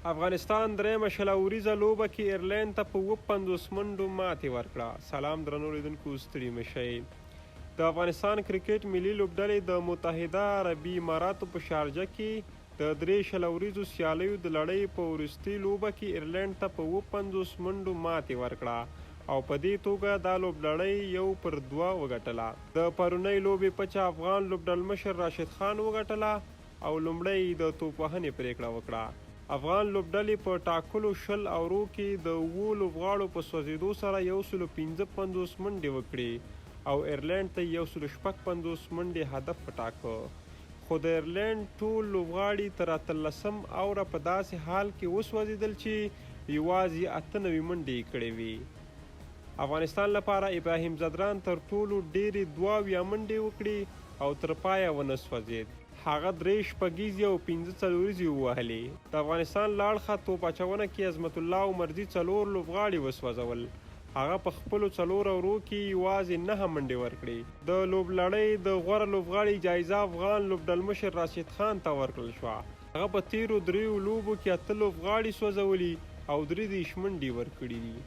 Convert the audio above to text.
افغانستان درېیمه شلوریزه لوبه کې ایرلینډ ته په 50 منډو ماتې ورکړه. سلام درنو لیدونکو، ستړي مه شئ. د افغانستان کرکټ ملي لوبډلې د متحده عربي اماراتو په شارجه کې د 3 شلوریزو سیالیو د لړۍ په وروستۍ لوبه کې ایرلینډ ته په 50 منډو ماتې ورکړه او په دې توګه دا لوبډلۍ 1-2 وګټله. د پرونۍ لوبې پچه افغان لوبډلمشر راشد خان وګټله او لومړی د توپ وهنې پریکړه وکړه. افغان لوبډلې په ټاکلو 20 اورو کې د 7 لوبغاړو په سوځېدو سره 155 منډې وکړې او ایرلینډ ته 156 منډې هدف وټاکه. خو د ایرلینډ ټول لوبغاړي تر 18 اوره په داسې حال کې وسوځېدل چې یوازې 98 منډې یې کړې وې. افغانستان لپاره ابراهیم ځدران تر ټولو ډېرې 22 منډې وکړې او تر پایه ونه سوځېد. هغه 3 شپږیزې او 5 څلوریزې ووهلې. د افغانستان له اړخه توپ اچونه کې عظمت الله عمرزي 4 لوبغاړي وسوځول. هغه په خپلو 4 اورو کې یوازې 9 منډې ورکړې. د لوبلړۍ د غوره لوبغاړي جایزه افغان لوبډلمشر راشد خان ته ورکړل شوه. هغه په تیرو 3 لوبو کې 8 لوبغاړي سوځولي او 3 منډې ورکړې دي.